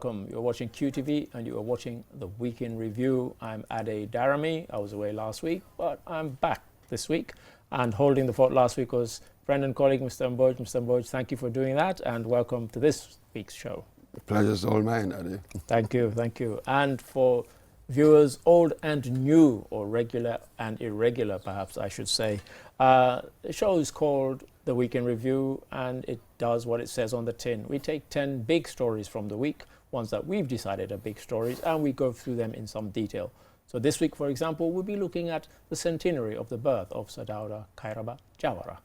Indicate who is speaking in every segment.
Speaker 1: welcome. You're watching QTV and you are watching the Week in Review. I'm Ade Darami. I was away last week, but I'm back this week. And holding the fort last week was friend and colleague, Mr. Mboj. Mr. Mboj, thank you for doing that, and welcome to this week's show.
Speaker 2: The pleasure's all mine, Ade.
Speaker 1: Thank you, thank you. And for viewers old and new, or regular and irregular, perhaps I should say, the show is called The Week in Review, and it does what it says on the tin. We take 10 big stories from the week, ones that we've decided are big stories, and we go through them in some detail. So this week, for example, we'll be looking at the centenary of the birth of Sir Dawda Kairaba Jawara.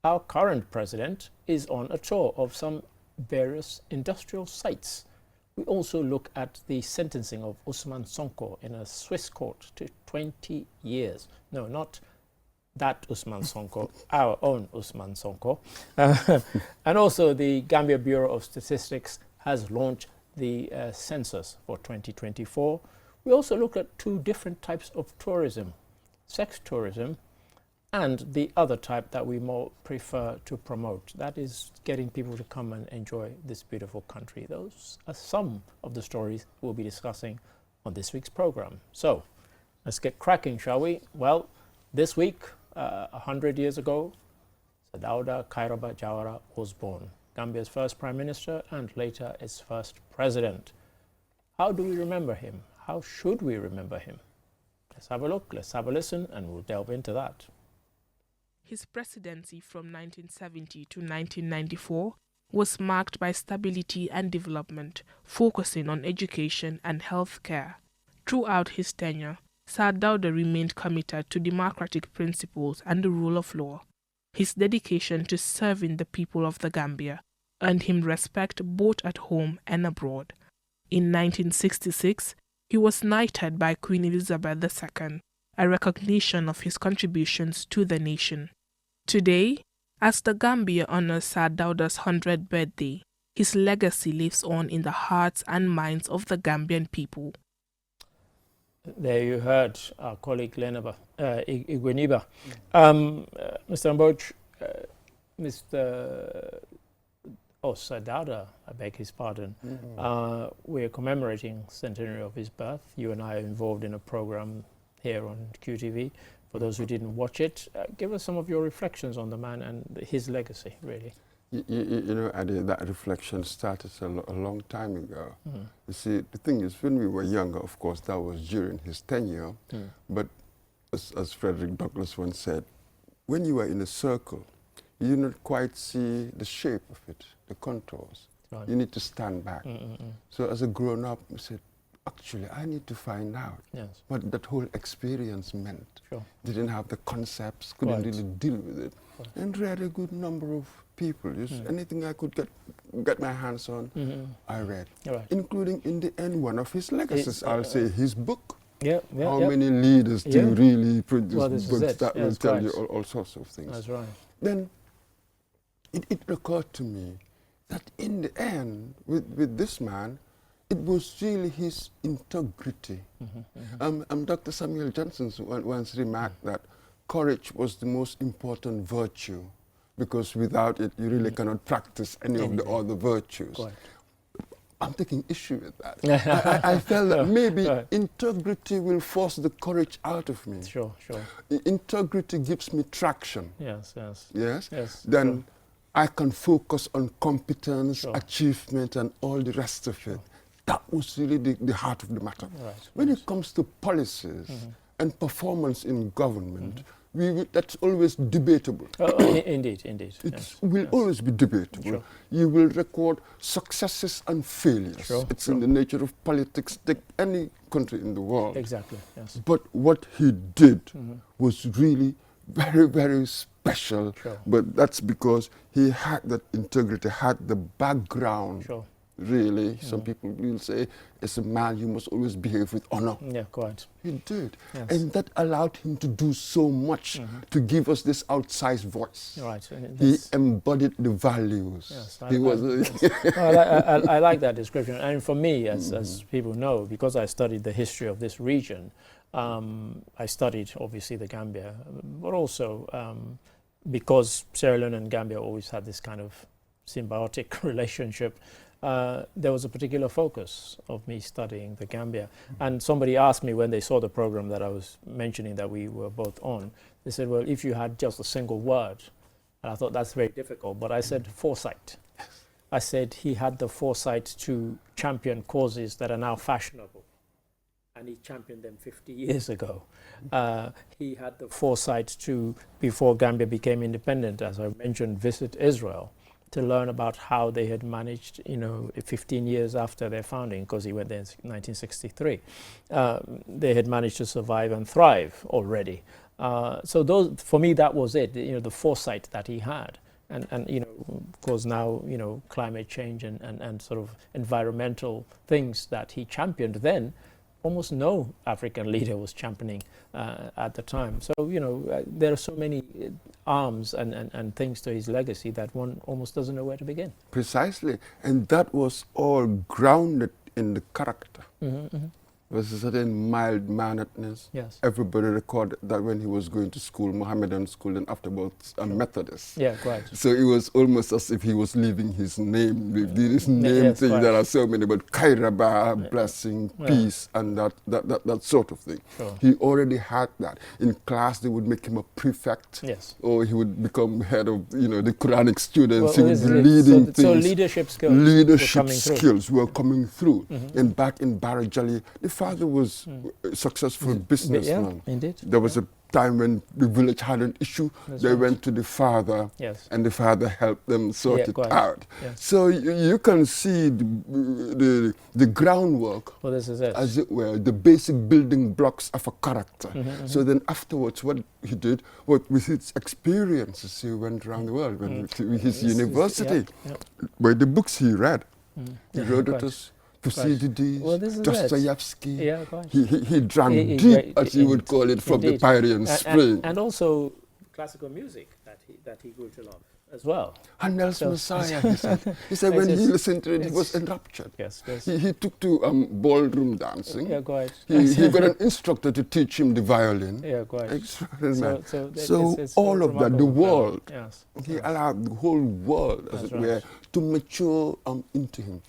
Speaker 1: Our current president is on a tour of some various industrial sites. We also look at the sentencing of Usman Sonko in a Swiss court to 20 years. No, not that Usman Sonko, our own Usman Sonko. And also the Gambia Bureau of Statistics has launched the census for 2024. We also look at two different types of tourism, sex tourism and the other type that we more prefer to promote. That is getting people to come and enjoy this beautiful country. Those are some of the stories we'll be discussing on this week's program. So let's get cracking, shall we? Well, this week, 100 years ago, Sir Dawda Kairaba Jawara was born, Gambia's first Prime Minister and later its first President. How do we remember him? How should we remember him? Let's have a look, let's have a listen, and we'll delve into that.
Speaker 3: His presidency from 1970 to 1994 was marked by stability and development, focusing on education and health care. Throughout his tenure, Sir Dawda remained committed to democratic principles and the rule of law. His dedication to serving the people of the Gambia earned him respect both at home and abroad. In 1966, he was knighted by Queen Elizabeth II, a recognition of his contributions to the nation. Today, as the Gambia honors Sir Dawda's 100th birthday, his legacy lives on in the hearts and minds of the Gambian people.
Speaker 1: There you heard our colleague Igweniba. Mr. Mboj, Sir Dawda, I beg his pardon. We're commemorating centenary of his birth. You and I are involved in a program here on QTV. For those who didn't watch it, give us some of your reflections on the man and his legacy, really.
Speaker 2: You know, Ade, that reflection started a long time ago. You see, the thing is, when we were younger, of course, that was during his tenure. But as Frederick Douglass once said, when you are in a circle, you do not quite see the shape of it, the contours. Right. You need to stand back. So as a grown-up, I said, actually, I need to find out what that whole experience meant. Didn't have the concepts, couldn't really deal with it. And read a good number of people. Anything I could get my hands on, I read. Including, in the end, one of his legacies, I'll say his book. How many leaders do really produce books that will tell you all sorts of things.
Speaker 1: That's right.
Speaker 2: Then it occurred to me that in the end, with this man, it was really his integrity. Dr. Samuel Johnson once remarked that courage was the most important virtue, because without it, you really cannot practice any of the other virtues. I'm taking issue with that. I felt that maybe integrity will force the courage out of me. Integrity gives me traction. Then I can focus on competence, achievement, and all the rest of it. That was really the heart of the matter. When it comes to policies and performance in government, that's always debatable.
Speaker 1: Indeed.
Speaker 2: It will always be debatable. You will record successes and failures. It's in the nature of politics, take any country in the world. But what he did was really very, very special. But that's because he had that integrity, had the background. Really, some people will say, as a man, you must always behave with honor. He did. And that allowed him to do so much to give us this outsized voice. He embodied the values. He was
Speaker 1: I like that description. And for me, as people know, because I studied the history of this region, I studied, obviously, the Gambia, but also because Sierra Leone and Gambia always had this kind of symbiotic relationship. there was a particular focus of me studying the Gambia. And somebody asked me when they saw the program that I was mentioning that we were both on, they said, well, if you had just a single word, and I thought that's very difficult, but I said foresight. I said he had the foresight to champion causes that are now fashionable. And he championed them 50 years ago. He had the foresight to, before Gambia became independent, as I mentioned, visit Israel to learn about how they had managed, 15 years after their founding, because he went there in 1963. They had managed to survive and thrive already. So those, for me, that was it, the foresight that he had. And of course now, climate change and sort of environmental things that he championed then, almost no African leader was championing at the time. So, there are so many arms and things to his legacy that one almost doesn't know where to begin.
Speaker 2: Precisely. And that was all grounded in the character. There was a certain mild-manneredness.
Speaker 1: Yes.
Speaker 2: Everybody recorded that when he was going to school, Mohammedan school, and afterwards a Methodist.
Speaker 1: Yeah, quite.
Speaker 2: So it was almost as if he was leaving his name. This name
Speaker 1: yes,
Speaker 2: thing,
Speaker 1: quite.
Speaker 2: there are so many, but Kairaba, blessing, peace, and that sort of thing.
Speaker 1: Sure.
Speaker 2: He already had that. In class, they would make him a prefect.
Speaker 1: Yes.
Speaker 2: Or he would become head of, the Quranic students.
Speaker 1: Well,
Speaker 2: he would be leading things.
Speaker 1: So leadership skills
Speaker 2: were coming through. And back in Barajali, the father was a successful businessman.
Speaker 1: Yeah, indeed.
Speaker 2: There was a time when the village had an issue. They went to the father, and the father helped them sort it out.
Speaker 1: Yes.
Speaker 2: So you can see the groundwork,
Speaker 1: well, this is it.
Speaker 2: as it were, the basic building blocks of a character. So then afterwards, what he did, with his experiences, he went around the world, went to his university. By the books he read, Herodotus, Thucydides,
Speaker 1: well,
Speaker 2: Dostoevsky.
Speaker 1: Quite.
Speaker 2: He drank deep, as you would call it, from the Pyrenean spring.
Speaker 1: And also classical music that he grew to love as well.
Speaker 2: And Nelson Messiah, he said when he listened to it, he was enraptured.
Speaker 1: Yes.
Speaker 2: He took to ballroom dancing.
Speaker 1: Yeah, quite.
Speaker 2: He got an instructor to teach him the violin.
Speaker 1: Yeah, quite.
Speaker 2: Extraordinary.
Speaker 1: So
Speaker 2: it's all of that, the world, he
Speaker 1: yes.
Speaker 2: allowed the whole world, as it were, to mature into him.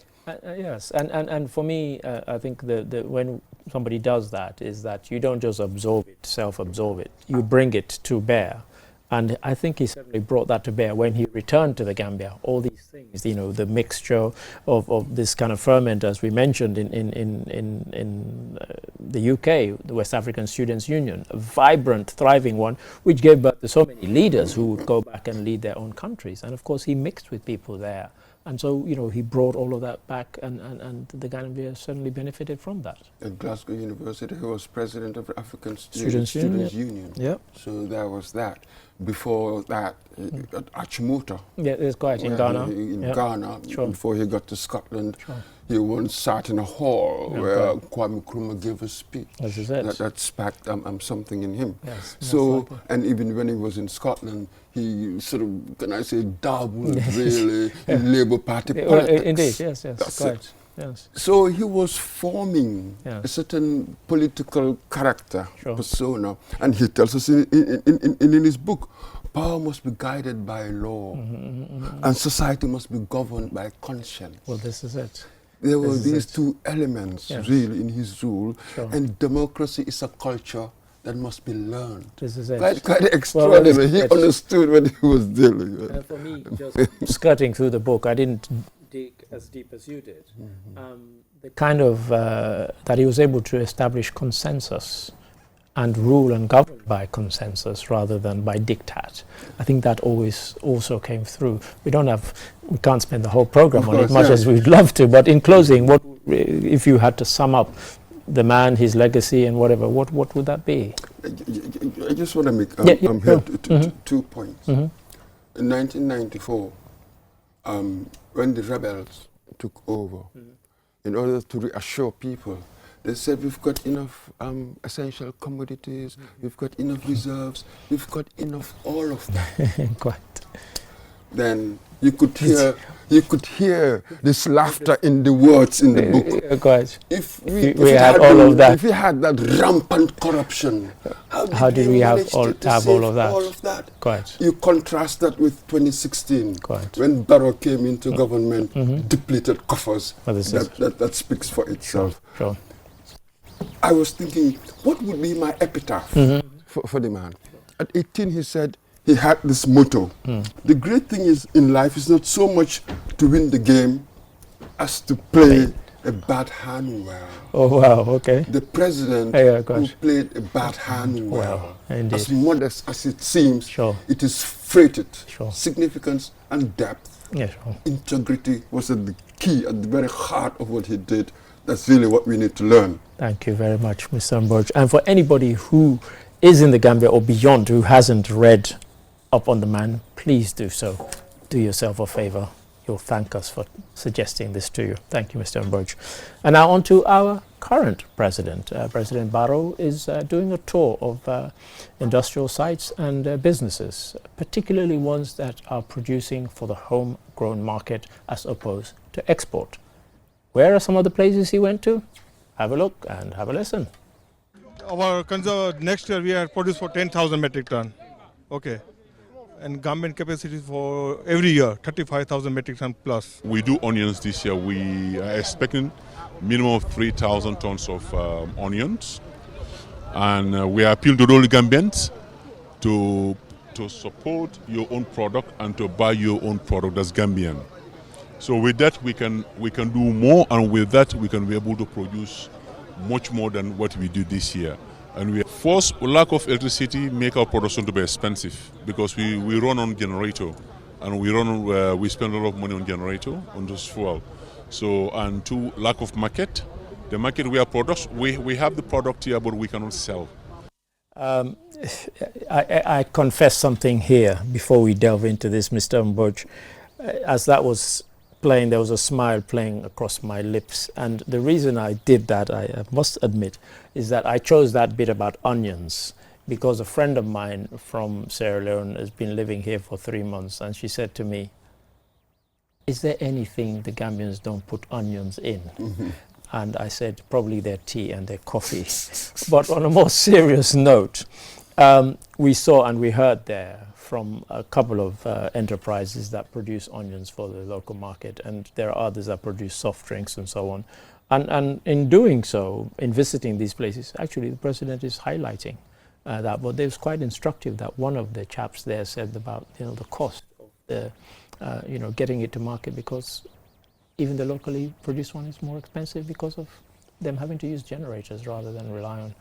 Speaker 1: Yes, and for me, I think when somebody does that, is that you don't just absorb it, self-absorb it, you bring it to bear. And I think he certainly brought that to bear when he returned to the Gambia. All these things, the mixture of this kind of ferment, as we mentioned in the UK, the West African Students' Union, a vibrant, thriving one, which gave birth to so many leaders who would go back and lead their own countries. And of course, he mixed with people there. And so, he brought all of that back, and the Gambia certainly benefited from that.
Speaker 2: At Glasgow University, he was president of the African
Speaker 1: Students'
Speaker 2: Union.
Speaker 1: Yep.
Speaker 2: So there was that. Before that, at Achimota.
Speaker 1: Yeah, it's quite in Ghana.
Speaker 2: Ghana,
Speaker 1: Sure.
Speaker 2: before he got to Scotland.
Speaker 1: Sure.
Speaker 2: He once sat in a hall where Kwame Nkrumah gave a speech.
Speaker 1: This is it.
Speaker 2: That sparked something in him.
Speaker 1: Yes,
Speaker 2: so, and even when he was in Scotland, he sort of, can I say, dabbled really in Labour Party politics.
Speaker 1: Indeed, yes,
Speaker 2: That's
Speaker 1: quite.
Speaker 2: it.
Speaker 1: Yes.
Speaker 2: So he was forming a certain political character, persona, and he tells us in his book, power must be guided by law, and society must be governed by conscience.
Speaker 1: Well, this is it.
Speaker 2: There were these two elements really in his rule, and democracy is a culture that must be learned.
Speaker 1: This is it.
Speaker 2: Quite extraordinary. Well, he understood what he was dealing with.
Speaker 1: And for me, just skirting through the book, I didn't dig as deep as you did. The kind of that he was able to establish consensus and rule and govern by consensus rather than by diktat. I think that always also came through. We can't spend the whole program on it, much as we'd love to, but in closing, what if you had to sum up the man, his legacy and whatever, what would that be?
Speaker 2: I just want to make here 2 points. In 1994, when the rebels took over, in order to reassure people, they said we've got enough essential commodities, we've got enough reserves, we've got enough all of that.
Speaker 1: Quite.
Speaker 2: then you could hear this laughter in the words in the book.
Speaker 1: Quite.
Speaker 2: If
Speaker 1: we had all of that.
Speaker 2: If we had that rampant corruption, how did we
Speaker 1: have all of that?
Speaker 2: All of that?
Speaker 1: Quite.
Speaker 2: You contrast that with 2016,
Speaker 1: Quite.
Speaker 2: when Barrow came into government, depleted coffers. That speaks for itself.
Speaker 1: Sure.
Speaker 2: I was thinking, what would be my epitaph for the man? At 18, he said, he had this motto. The great thing is in life is not so much to win the game as to play a bad hand well.
Speaker 1: Oh, wow, okay.
Speaker 2: The president who played a bad hand well, as modest as it seems, it is freighted, significance and depth.
Speaker 1: Yeah, sure.
Speaker 2: Integrity was at the key, at the very heart of what he did. That's really what we need to learn.
Speaker 1: Thank you very much, Mr. Mboj. And for anybody who is in the Gambia or beyond who hasn't read up on the man, please do so. Do yourself a favor. You'll thank us for suggesting this to you. Thank you, Mr. Mboj. And now on to our current president. President Barrow is doing a tour of industrial sites and businesses, particularly ones that are producing for the homegrown market as opposed to export. Where are some of the places he went to? Have a look and have a listen.
Speaker 4: Our next year we are produced for 10,000 metric ton. Okay. And government capacity for every year 35,000 metric ton plus.
Speaker 5: We do onions this year. We are expecting minimum of 3,000 tons of onions. And we appeal to all Gambians to support your own product and to buy your own product as Gambian. So with that we can do more, and with that we can be able to produce much more than what we do this year. And we force lack of electricity make our production to be expensive, because we run on generator, and we spend a lot of money on generator, on this fuel. So, and two, lack of market. The market we have products, we have the product here, but we cannot sell.
Speaker 1: I confess something here before we delve into this, Mr. Mboj. As that was playing, there was a smile playing across my lips, and the reason I did that, I must admit, is that I chose that bit about onions because a friend of mine from Sierra Leone has been living here for 3 months, and she said to me, is there anything the Gambians don't put onions in? And I said, probably their tea and their coffee. But on a more serious note, we saw and we heard there from a couple of enterprises that produce onions for the local market, and there are others that produce soft drinks and so on. And in doing so, in visiting these places, actually the president is highlighting that. But it was quite instructive that one of the chaps there said about the cost of the getting it to market, because even the locally produced one is more expensive because of them having to use generators rather than rely on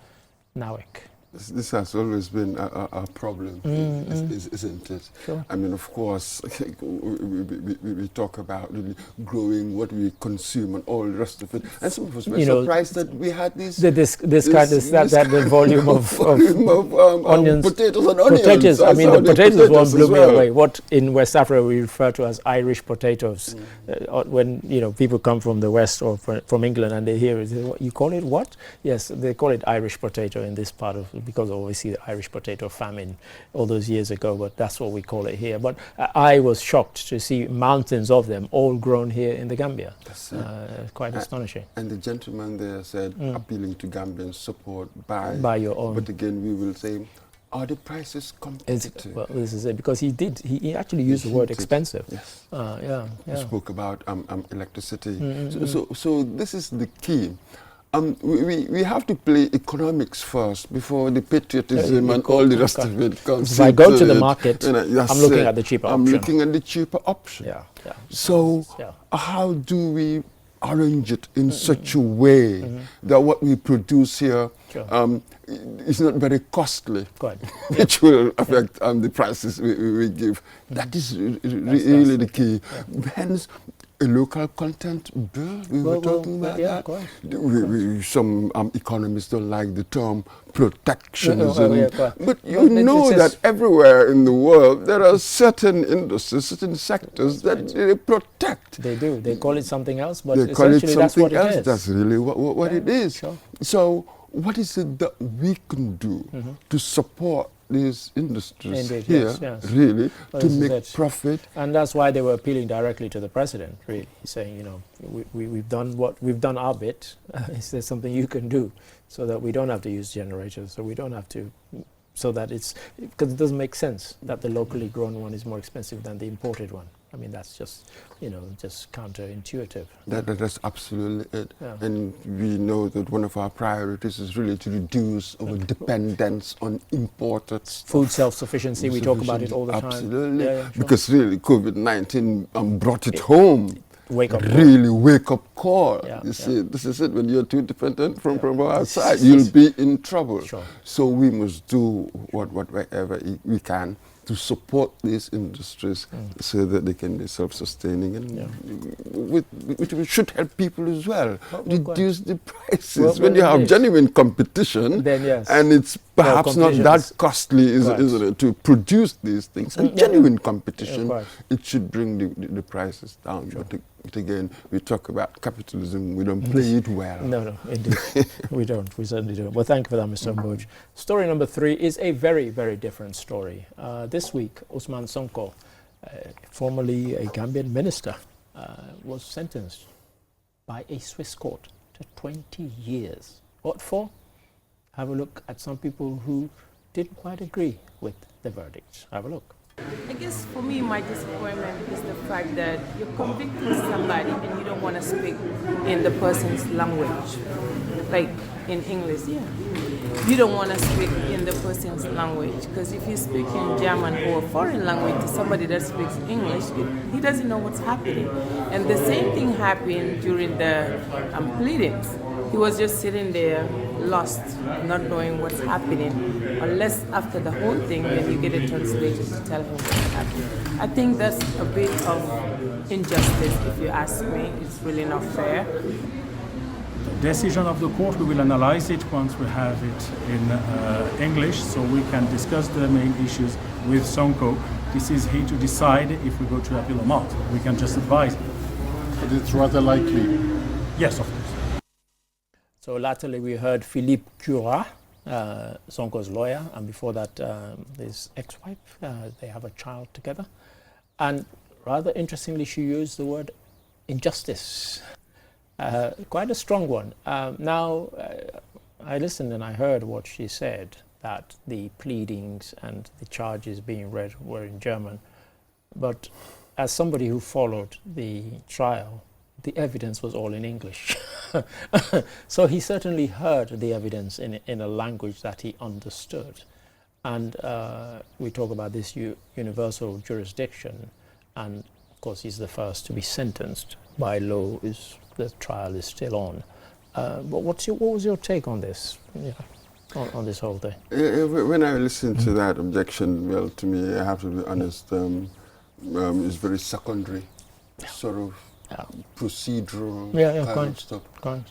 Speaker 1: NAWIC.
Speaker 2: This has always been a problem, isn't it?
Speaker 1: Sure.
Speaker 2: I mean, of course, we talk about growing what we consume and all the rest of it. And some of us were surprised that we had
Speaker 1: the volume of onions.
Speaker 2: Potatoes and onions.
Speaker 1: Potatoes. I mean, the potatoes one blew me away. What in West Africa we refer to as Irish potatoes. When people come from the West or from England and they hear it, you call it what? Yes, they call it Irish potato in this part of, because obviously the Irish potato famine all those years ago, but that's what we call it here. But I was shocked to see mountains of them all grown here in the Gambia. Quite astonishing.
Speaker 2: And the gentleman there said, appealing to Gambian support, buy your own. But again, we will say, are the prices competitive?
Speaker 1: Well, this is it, because he actually used the word expensive.
Speaker 2: Yes.
Speaker 1: He
Speaker 2: spoke about electricity. So this is the key. We have to play economics first before the patriotism and all the rest of it comes.
Speaker 1: If I go to the market, I'm looking at the cheaper option.
Speaker 2: I'm looking at the cheaper option. So how do we arrange it in such a way that what we produce here is not very costly, which will affect the prices we give. That is really the key. Hence, a local content bill, we were talking about that. Some economists don't like the term protectionism, but you know that everywhere in the world there are certain industries, certain sectors that they protect.
Speaker 1: They do. They call it something else, but essentially that's what it is.
Speaker 2: That's really what it is. So what is it that we can do to support these industries
Speaker 1: Indeed,
Speaker 2: here,
Speaker 1: yes, yes.
Speaker 2: really,
Speaker 1: Well,
Speaker 2: to
Speaker 1: this is
Speaker 2: make
Speaker 1: it.
Speaker 2: profit.
Speaker 1: And that's why they were appealing directly to the president, really, saying, you know, we've done our bit. Is there something you can do so that we don't have to use generators, so we don't have to, so that it's, because it doesn't make sense that the locally grown one is more expensive than the imported one. I mean, that's just, you know, just counterintuitive.
Speaker 2: That's absolutely it.
Speaker 1: Yeah.
Speaker 2: And we know that one of our priorities is really to reduce our dependence on imported stuff.
Speaker 1: Food self-sufficiency, we talk about it all the time.
Speaker 2: Absolutely.
Speaker 1: Yeah, sure.
Speaker 2: Because really, COVID-19 brought it home.
Speaker 1: Wake up call.
Speaker 2: Really wake up call.
Speaker 1: Yeah,
Speaker 2: You see, this is it. When you're too dependent from
Speaker 1: Yeah.
Speaker 2: outside, you'll be in trouble.
Speaker 1: Sure.
Speaker 2: So we must do whatever we can to support these industries so that they can be self-sustaining, and which should help people as well. Reduce the prices. When you have genuine competition,
Speaker 1: then yes,
Speaker 2: and it's perhaps not that costly,
Speaker 1: Right.
Speaker 2: isn't it, to produce these things. And genuine competition,
Speaker 1: right.
Speaker 2: it should bring the prices down. But again, we talk about capitalism, we don't play it well.
Speaker 1: No, indeed. we don't. We certainly don't. Well, thank you for that, Mr. Mboj. Story number 3 is a very, very different story. This week, Usman Sonko, formerly a Gambian minister, was sentenced by a Swiss court to 20 years. What for? Have a look at some people who didn't quite agree with the verdict. Have a look.
Speaker 6: I guess for me, my disappointment is the fact that you're convicting somebody and you don't want to speak in the person's language, like in English. Yeah, you don't want to speak in the person's language, because if you speak in German or a foreign language to somebody that speaks English, he doesn't know what's happening. And the same thing happened during the pleadings. He was just sitting there, lost, not knowing what's happening, unless after the whole thing, then you get a translator to tell him what's happening. I think that's a bit of injustice, if you ask me. It's really not fair.
Speaker 7: The decision of the court, we will analyze it once we have it in English, so we can discuss the main issues with Sonko. This is he to decide if we go to appeal or not. We can just advise.
Speaker 8: But it's rather likely.
Speaker 7: Yes, of course.
Speaker 1: So latterly we heard Philippe Cura, Sonko's lawyer, and before that his ex-wife. They have a child together. And rather interestingly, she used the word injustice. Quite a strong one. Now, I listened and I heard what she said, that the pleadings and the charges being read were in German. But as somebody who followed the trial, the evidence was all in English. So he certainly heard the evidence in a language that he understood. And we talk about this universal jurisdiction, and of course he's the first to be sentenced. By law, the trial is still on. But what was your take on this, on this whole thing?
Speaker 2: When I listen to that objection, well, to me, I have to be honest, it's very secondary, sort of procedural kind of stuff.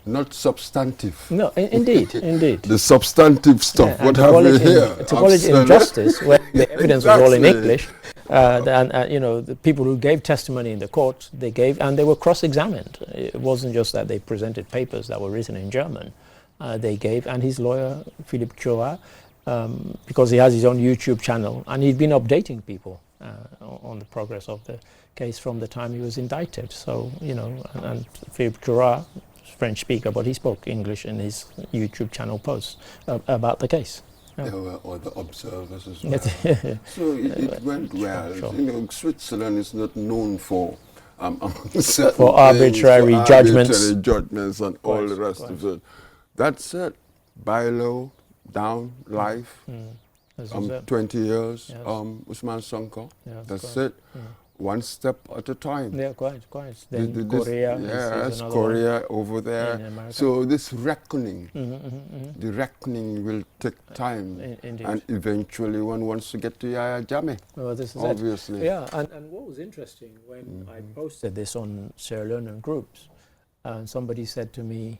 Speaker 2: Not substantive.
Speaker 1: No, indeed, indeed.
Speaker 2: The substantive stuff, what
Speaker 1: to
Speaker 2: have
Speaker 1: call
Speaker 2: we
Speaker 1: it
Speaker 2: here?
Speaker 1: To call it injustice, when the evidence was all in English, and you know, the people who gave testimony in the court, they gave, and they were cross-examined. It wasn't just that they presented papers that were written in German. They gave, and his lawyer, Philippe Cura, because he has his own YouTube channel, and he'd been updating people on the progress of the case from the time he was indicted. So, you know, and Philippe Jawara, French speaker, but he spoke English in his YouTube channel posts about the case.
Speaker 2: There were other observers as well. So it went well.
Speaker 1: Sure.
Speaker 2: You know, Switzerland is not known for
Speaker 1: for arbitrary judgments
Speaker 2: and all the rest of it. That's it. By law, down, life. 20 years,
Speaker 1: yes.
Speaker 2: Usman Sonko.
Speaker 1: Yes,
Speaker 2: that's
Speaker 1: quite.
Speaker 2: it. One step at a time.
Speaker 1: Yeah, quite. Then Korea.
Speaker 2: Yes,
Speaker 1: is another
Speaker 2: Korea
Speaker 1: one.
Speaker 2: over there.
Speaker 1: In America.
Speaker 2: So this reckoning, the reckoning will take time.
Speaker 1: Indeed.
Speaker 2: And eventually one wants to get to Yaya Jammeh.
Speaker 1: Well, this is
Speaker 2: obviously.
Speaker 1: it. Yeah, and what was interesting, when I posted this on Sierra Leonean groups, somebody said to me,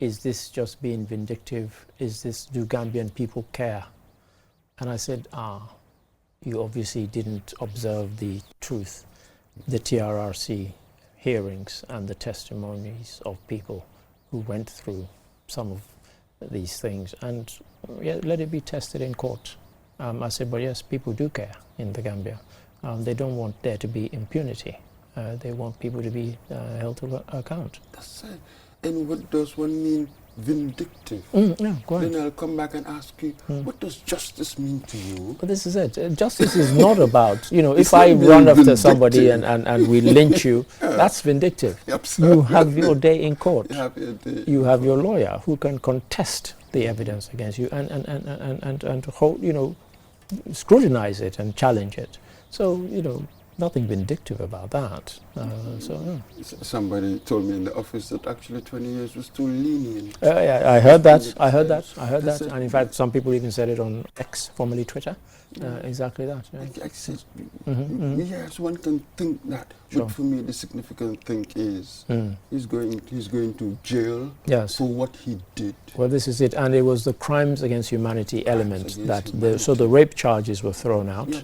Speaker 1: is this just being vindictive? Do Gambian people care? And I said, you obviously didn't observe the truth, the TRRC hearings and the testimonies of people who went through some of these things, and let it be tested in court. I said, but yes, people do care in the Gambia. They don't want there to be impunity. They want people to be held to account.
Speaker 2: That's it. And what does one mean vindictive?
Speaker 1: Yeah, quite.
Speaker 2: Then I'll come back and ask you, what does justice mean to you?
Speaker 1: But this is it. Justice is not about, you know,
Speaker 2: It's
Speaker 1: if I
Speaker 2: not
Speaker 1: run
Speaker 2: being
Speaker 1: after somebody
Speaker 2: vindictive.
Speaker 1: and we lynch you, that's vindictive.
Speaker 2: Absolutely.
Speaker 1: You have your day in court.
Speaker 2: You have your day.
Speaker 1: You have your lawyer who can contest the evidence against you and hold, you know, scrutinize it and challenge it. So, you know, nothing vindictive about that.
Speaker 2: Somebody told me in the office that actually 20 years was too lenient.
Speaker 1: Yeah, I heard that. I heard that. And in fact, some people even said it on X, formerly Twitter. Exactly that. Yeah.
Speaker 2: I said,
Speaker 1: Mm-hmm.
Speaker 2: yes, one can think that.
Speaker 1: Sure.
Speaker 2: But for me, the significant thing is he's going to jail
Speaker 1: Yes.
Speaker 2: for what he did.
Speaker 1: Well, this is it. And it was the crimes against humanity element
Speaker 2: against
Speaker 1: that
Speaker 2: humanity.
Speaker 1: So the rape charges were thrown out.
Speaker 2: Yeah.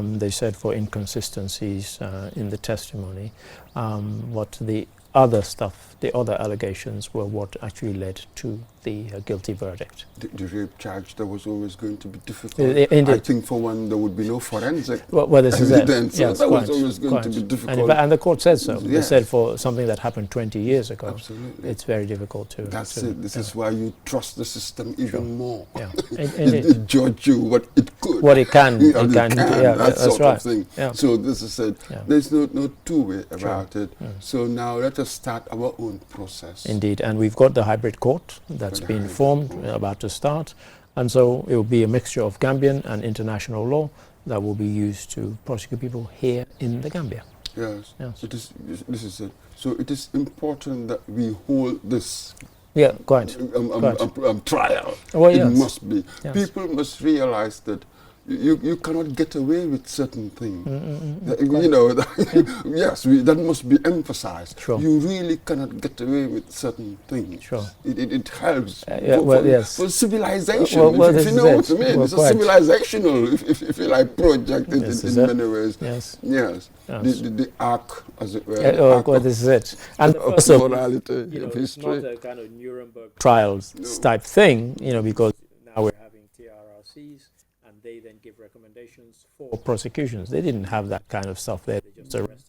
Speaker 1: They said for inconsistencies in the testimony. What the other stuff, the other allegations were what actually led to the guilty verdict.
Speaker 2: The rape charge, that was always going to be difficult.
Speaker 1: Indeed.
Speaker 2: I think for one, there would be no forensic
Speaker 1: Well, this is it.
Speaker 2: evidence. So
Speaker 1: Yes,
Speaker 2: that
Speaker 1: quite,
Speaker 2: was always going to be
Speaker 1: quite.
Speaker 2: difficult.
Speaker 1: And the court said so. They
Speaker 2: Yes.
Speaker 1: said for something that happened 20 years ago,
Speaker 2: Absolutely.
Speaker 1: it's very difficult to...
Speaker 2: That's
Speaker 1: to-
Speaker 2: it. This is why you trust the system even more.
Speaker 1: Yeah.
Speaker 2: It judge you what it could.
Speaker 1: What it can.
Speaker 2: Yeah,
Speaker 1: It can. Yeah,
Speaker 2: that
Speaker 1: that's
Speaker 2: sort
Speaker 1: right.
Speaker 2: of thing.
Speaker 1: Yeah.
Speaker 2: So this is it.
Speaker 1: Yeah.
Speaker 2: There's no two-way about it. So now let us start our own process.
Speaker 1: Indeed, and we've got the hybrid court that's been formed, about to start, and so it will be a mixture of Gambian and international law that will be used to prosecute people here in the Gambia.
Speaker 2: Yes.
Speaker 1: Yes.
Speaker 2: This is it. So it is important that we hold this
Speaker 1: Yeah, quite.
Speaker 2: trial.
Speaker 1: Well,
Speaker 2: it
Speaker 1: yes.
Speaker 2: must be.
Speaker 1: Yes.
Speaker 2: People must realize that you cannot get away with certain things.
Speaker 1: Quite.
Speaker 2: You know, yes, that must be emphasized.
Speaker 1: Sure.
Speaker 2: You really cannot get away with certain things.
Speaker 1: Sure.
Speaker 2: It helps
Speaker 1: yes.
Speaker 2: for civilization.
Speaker 1: Well,
Speaker 2: if
Speaker 1: this
Speaker 2: you
Speaker 1: is
Speaker 2: know
Speaker 1: it.
Speaker 2: what I mean,
Speaker 1: Well,
Speaker 2: it's a
Speaker 1: quite.
Speaker 2: civilizational, if you like, project
Speaker 1: This is
Speaker 2: in
Speaker 1: it.
Speaker 2: many ways.
Speaker 1: Yes.
Speaker 2: Yes.
Speaker 1: Yes.
Speaker 2: The arc, as it were. the arc
Speaker 1: Well,
Speaker 2: of-
Speaker 1: this is it. And the
Speaker 2: of
Speaker 1: first of,
Speaker 2: morality,
Speaker 1: you know,
Speaker 2: of
Speaker 1: it's
Speaker 2: history.
Speaker 1: not a kind of Nuremberg trials type thing, you know, because now we're having TRRCs and they then give recommendations for prosecutions. They didn't have that kind of stuff there. They just arrested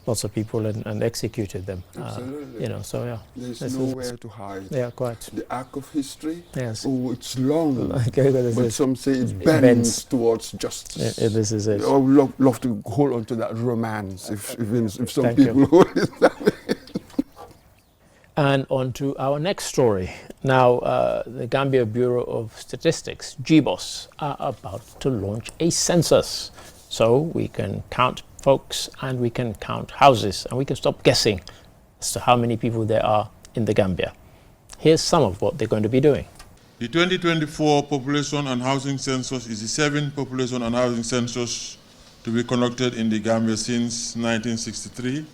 Speaker 1: lots of people and executed them.
Speaker 2: Absolutely.
Speaker 1: You know, so yeah.
Speaker 2: There's
Speaker 1: This is-
Speaker 2: nowhere to hide.
Speaker 1: Yeah, quite.
Speaker 2: The arc of history,
Speaker 1: Yes.
Speaker 2: oh, it's long,
Speaker 1: Okay, well, this
Speaker 2: but
Speaker 1: is-
Speaker 2: some say it
Speaker 1: bends.
Speaker 2: bends towards justice.
Speaker 1: This is it.
Speaker 2: I would love to hold on to that romance if some
Speaker 1: Thank you.
Speaker 2: people hold it that way.
Speaker 1: And on to our next story. Now, the Gambia Bureau of Statistics, GBOS, are about to launch a census. So we can count folks and we can count houses and we can stop guessing as to how many people there are in the Gambia. Here's some of what they're going to be doing.
Speaker 9: The 2024 Population and Housing Census is the seventh population and housing census to be conducted in the Gambia since 1963,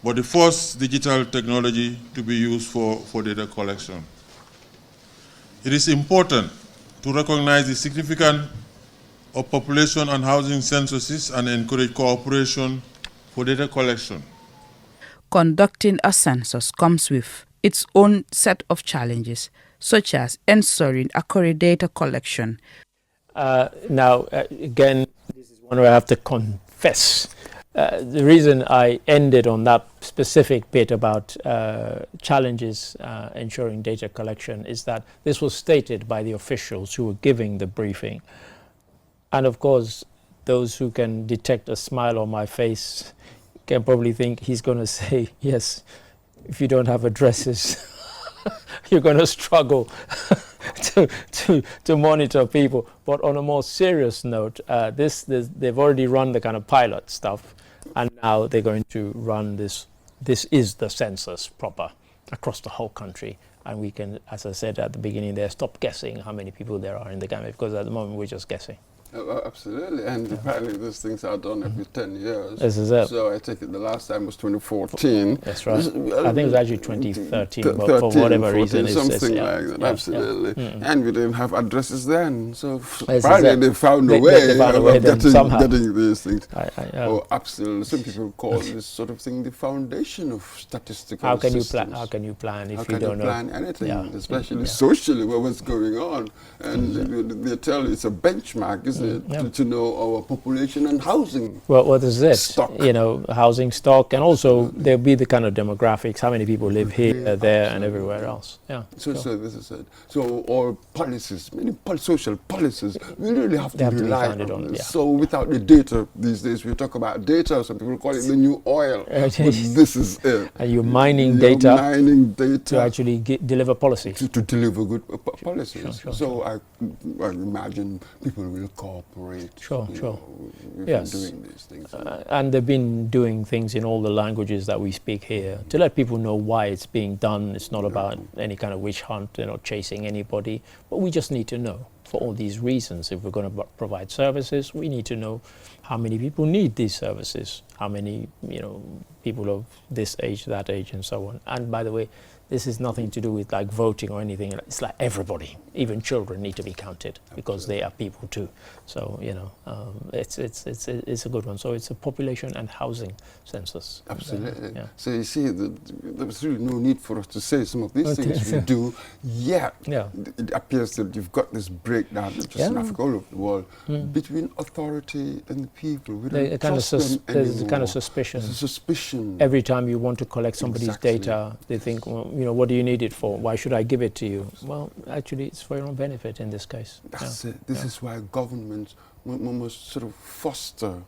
Speaker 9: but the first digital technology to be used for data collection. It is important to recognize the significance of population and housing censuses and encourage cooperation for data collection.
Speaker 10: Conducting a census comes with its own set of challenges, such as ensuring accurate data collection.
Speaker 1: Now, again, this is one where I have to confess. The reason I ended on that specific bit about challenges ensuring data collection is that this was stated by the officials who were giving the briefing. And of course, those who can detect a smile on my face can probably think he's going to say, yes, if you don't have addresses, you're going to struggle to monitor people. But on a more serious note, they've already run the kind of pilot stuff, and now they're going to run this. This is the census proper across the whole country. And we can, as I said at the beginning there, stop guessing how many people there are in the Gambia, because at the moment we're just guessing.
Speaker 2: Absolutely, and apparently these things are done every 10 years.
Speaker 1: This is it.
Speaker 2: So I take it the last time was 2014.
Speaker 1: That's right. I think it was actually 2013, but for whatever reason,
Speaker 2: something
Speaker 1: yeah,
Speaker 2: like that.
Speaker 1: Yeah,
Speaker 2: absolutely,
Speaker 1: yeah.
Speaker 2: And we didn't have addresses then, so
Speaker 1: This
Speaker 2: apparently they found a way of getting these things. Oh, absolutely. Some people call this sort of thing the foundation of statistical systems.
Speaker 1: How can you plan if
Speaker 2: you
Speaker 1: don't know?
Speaker 2: How can you plan anything, especially socially, what's going on? And they tell you it's a benchmark, isn't it, to know our population and housing.
Speaker 1: Well, what is it?
Speaker 2: Stock.
Speaker 1: You know, housing stock, and also there'll be the kind of demographics, how many people live here, there, and everywhere else. Yeah.
Speaker 2: So this is it. So all policies, many social policies, we really have to rely on this. So without the data these days, we talk about data. Some people call it the new oil. But this is it.
Speaker 1: And you're mining data to actually deliver policy.
Speaker 2: To deliver good policies. So I imagine people will cooperate.
Speaker 1: Yes.
Speaker 2: Doing these things.
Speaker 1: And they've been doing things in all the languages that we speak here to let people know why it's being done. It's not about any kind of witch hunt. They're not chasing anybody. But we just need to know for all these reasons. If we're going to provide services, we need to know how many people need these services, how many people of this age, that age, and so on. And by the way, this is nothing to do with like voting or anything. It's like everybody, even children, need to be counted because they are people too. So it's a good one. So it's a population and housing census.
Speaker 2: Absolutely. So you see, there was really no need for us to say some of these things we do. It appears that you've got this breakdown, not just in Africa, all over the world, between authority and the people. We don't trust them anymore.
Speaker 1: There's a kind of suspicion.
Speaker 2: There's a suspicion.
Speaker 1: Every time you want to collect somebody's data, they think, well, what do you need it for? Why should I give it to you? Well, actually, it's for your own benefit in this case.
Speaker 2: That's it. This is why governments must sort of foster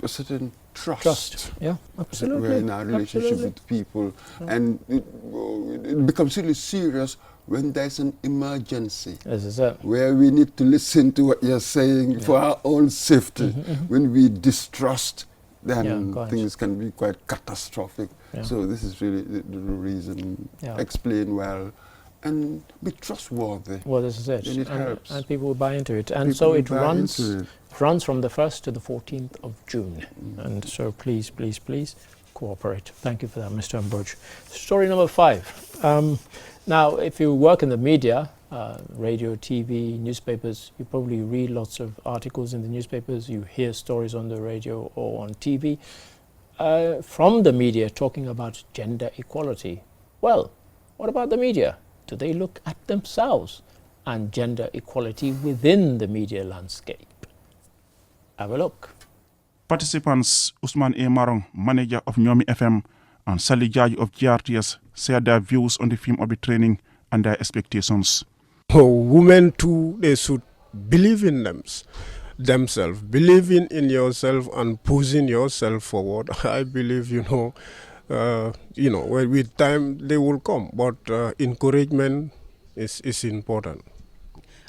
Speaker 2: a certain trust.
Speaker 1: Yeah, absolutely.
Speaker 2: In our relationship with people. And it becomes really serious when there's an emergency.
Speaker 1: This is it.
Speaker 2: Where we need to listen to what you're saying for our own safety. When we distrust, then things can be quite catastrophic. So this is really the reason. Explain well and be trustworthy.
Speaker 1: Well, this is it.
Speaker 2: And it helps.
Speaker 1: And people will buy into it. And so it runs from the 1st to the 14th of June. And so please, please, please cooperate. Thank you for that, Mr. Mboj. Story number 5. Now, if you work in the media, radio, TV, newspapers, you probably read lots of articles in the newspapers, you hear stories on the radio or on TV from the media talking about gender equality. Well, what about the media? Do they look at themselves and gender equality within the media landscape? Have a look.
Speaker 11: Participants Usman Marong, manager of Nyomi FM, and Sally Jaj of GRTS shared their views on the theme of the training and their expectations.
Speaker 12: Women too, they should believe in themselves, believing in yourself and pushing yourself forward. I believe, with time they will come, but encouragement is important.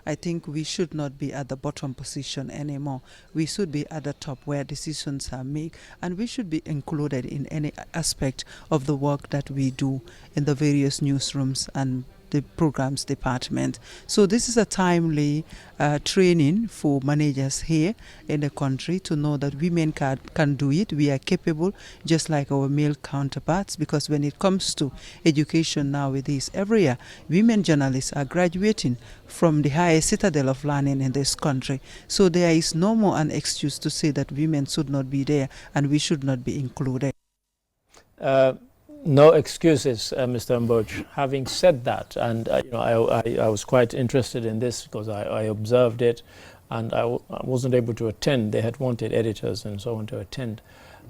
Speaker 13: I think we should not be at the bottom position anymore. We should be at the top where decisions are made, and we should be included in any aspect of the work that we do in the various newsrooms and the programs department. So this is a timely training for managers here in the country to know that women can do it. We are capable, just like our male counterparts, because when it comes to education nowadays, every year women journalists are graduating from the highest citadel of learning in this country. So there is no more an excuse to say that women should not be there and we should not be included.
Speaker 1: No excuses, Mr. Mboj. Having said that, and I was quite interested in this because I observed it, and I wasn't able to attend. They had wanted editors and so on to attend.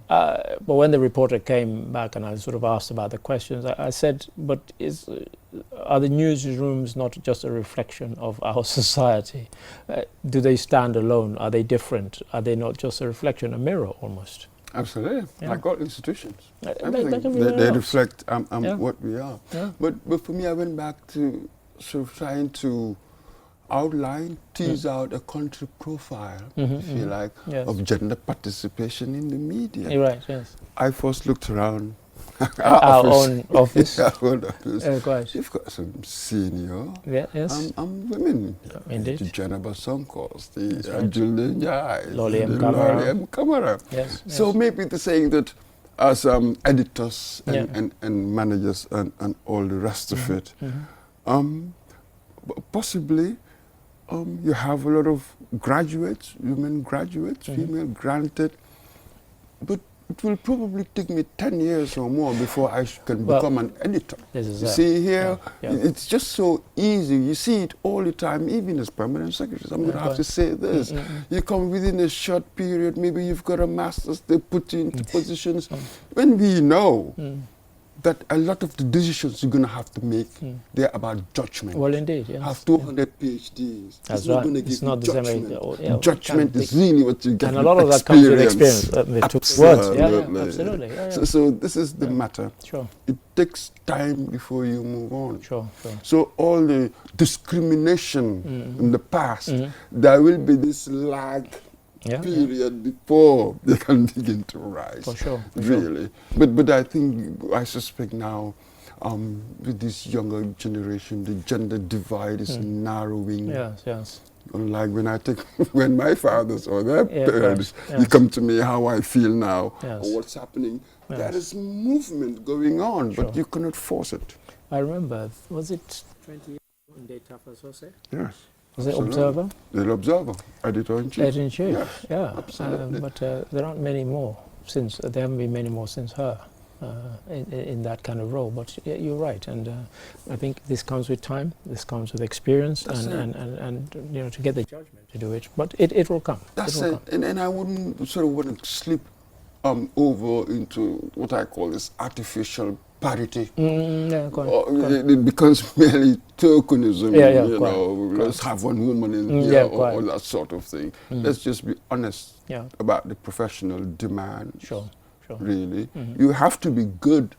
Speaker 1: But when the reporter came back and I sort of asked about the questions, I said, but are the newsrooms not just a reflection of our society? Do they stand alone? Are they different? Are they not just a reflection, a mirror almost?
Speaker 2: Absolutely, like all institutions. They reflect what we are. But for me, I went back to sort of trying to outline, tease out a country profile, if you like, of gender participation in the media.
Speaker 1: You're right, yes.
Speaker 2: I first looked around
Speaker 1: our own office.
Speaker 2: Our own office.
Speaker 1: Quite.
Speaker 2: You've got some senior
Speaker 1: yes.
Speaker 2: women.
Speaker 1: Indeed.
Speaker 2: The Jennifer Sonkos, the Julian Jai,
Speaker 1: Lolly M.
Speaker 2: Kamara.
Speaker 1: Yes.
Speaker 2: So maybe they're saying that as editors and managers and all the rest of it, possibly you have a lot of graduates, women graduates, female granted, but it will probably take me 10 years or more before I can become an editor. You see here, it's just so easy. You see it all the time, even as permanent secretaries. I'm going to have to say this. You come within a short period, maybe you've got a master's, they put you into positions. When we know that a lot of the decisions you're going to have to make, they're about judgment.
Speaker 1: Well, indeed, yes.
Speaker 2: Have 200 PhDs.
Speaker 1: That's
Speaker 2: it's not
Speaker 1: right.
Speaker 2: going to give
Speaker 1: It's not
Speaker 2: you
Speaker 1: the
Speaker 2: judgment.
Speaker 1: same.
Speaker 2: Judgment is really what you get.
Speaker 1: And a lot of that comes with experience. With words. Yeah, absolutely.
Speaker 2: So this is the matter.
Speaker 1: Sure.
Speaker 2: It takes time before you move on.
Speaker 1: Sure.
Speaker 2: So all the discrimination in the past, there will be this lag period before they can begin to rise.
Speaker 1: For sure.
Speaker 2: Really. But I suspect now, with this younger generation, the gender divide is narrowing.
Speaker 1: Yes.
Speaker 2: Unlike when my fathers or their parents, you come to me how I feel now or what's happening. There is movement going on, but you cannot force it.
Speaker 1: I remember, was it 20 years ago in Data Associate?
Speaker 2: Yes.
Speaker 1: Was it Observer?
Speaker 2: The Observer, editor-in-chief.
Speaker 1: Editor-in-chief,
Speaker 2: yes, absolutely.
Speaker 1: But there aren't many more since, there haven't been many more since her in that kind of role. But you're right, and I think this comes with time, this comes with experience, and you know, to get the judgment to do it. But it will come.
Speaker 2: That's it. And I wouldn't sort of want to slip over into what I call this artificial parity. It becomes merely tokenism, you know, let's have one woman in here or that sort of thing. Let's just be honest about the professional demand.
Speaker 1: Sure.
Speaker 2: Really. You have to be good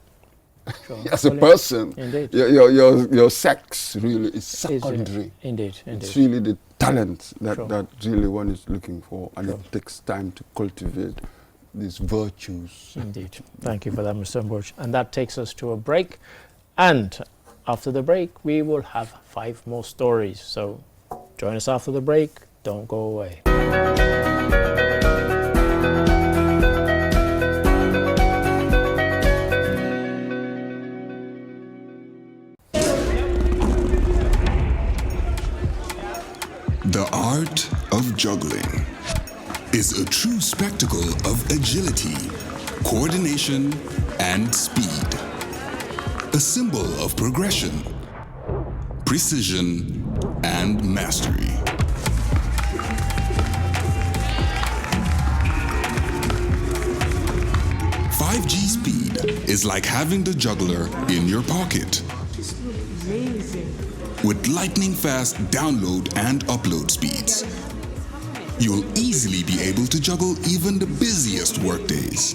Speaker 2: as a person.
Speaker 1: Indeed.
Speaker 2: Your sex really is secondary.
Speaker 1: Indeed.
Speaker 2: It's really the talent that really one is looking for, and it takes time to cultivate these virtues.
Speaker 1: Indeed. Thank you for that, Mr. Mboch. And that takes us to a break. And after the break, we will have 5 more stories. So join us after the break. Don't go away.
Speaker 14: The art of juggling is a true spectacle of agility, coordination, and speed. A symbol of progression, precision, and mastery. "5G speed is like having the juggler in your pocket.
Speaker 6: Amazing.
Speaker 14: With lightning-fast download and upload speeds, you'll easily be able to juggle even the busiest workdays.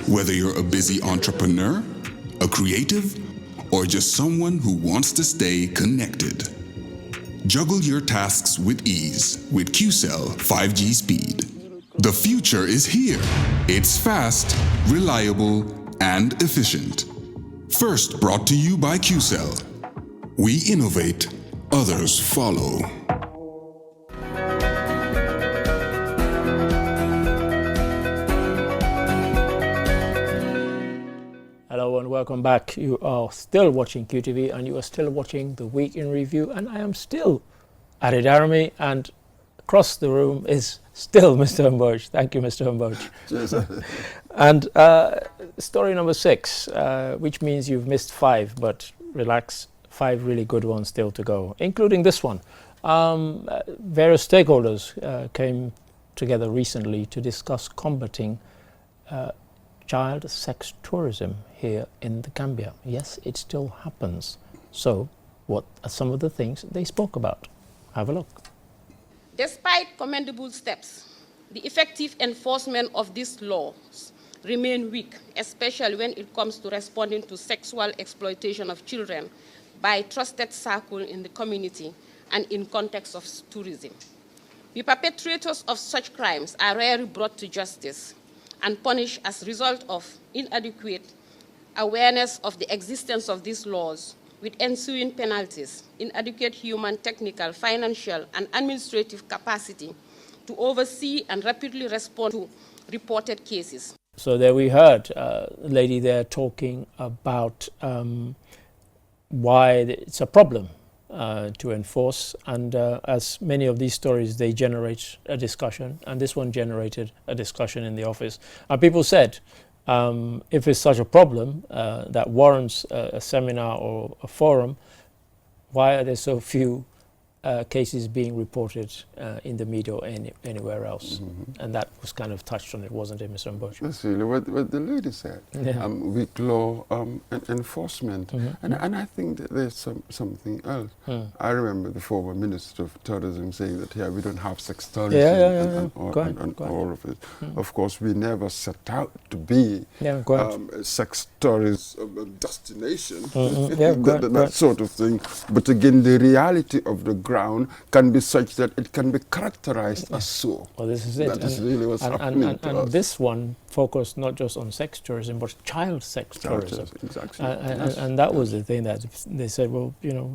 Speaker 14: Whether you're a busy entrepreneur, a creative, or just someone who wants to stay connected. Juggle your tasks with ease with QCell 5G Speed. The future is here. It's fast, reliable, and efficient. First brought to you by QCell. We innovate, others follow.
Speaker 1: Hello and welcome back. You are still watching QTV and you are still watching the Week in Review, and I am still Adi Darami, and across the room is still Mr. Mboch. Thank you, Mr. Mboch. And story number 6, which means you've missed 5, but relax, 5 really good ones still to go, including this one. Various stakeholders came together recently to discuss combating child sex tourism here in the Gambia. Yes, it still happens. So, what are some of the things they spoke about? Have a look.
Speaker 15: Despite commendable steps, the effective enforcement of these laws remain weak, especially when it comes to responding to sexual exploitation of children by trusted circles in the community and in context of tourism. The perpetrators of such crimes are rarely brought to justice, and punished as a result of inadequate awareness of the existence of these laws, with ensuing penalties, inadequate human, technical, financial, and administrative capacity to oversee and rapidly respond to reported cases.
Speaker 1: So there we heard a lady there talking about why it's a problem to enforce, and as many of these stories, they generate a discussion, and this one generated a discussion in the office. And people said, if it's such a problem that warrants a seminar or a forum, why are there so few cases being reported in the media or anywhere else? And that was kind of touched on it, wasn't it, Mr. Mboch?
Speaker 2: That's really what the lady said.
Speaker 1: Yeah.
Speaker 2: Weak law and enforcement. And I think that there's something else. I remember the former Minister of Tourism saying that here we don't have sex tourism and all of it. Of course, we never set out to be a sex tourism destination, that sort of thing. But again, the reality of the ground can be such that it can be characterized as so.
Speaker 1: Well, this is it.
Speaker 2: That is really what's happening to us.
Speaker 1: And this one focused not just on sex tourism, but child sex tourism.
Speaker 2: Exactly.
Speaker 1: And that was the thing that they said, well, you know,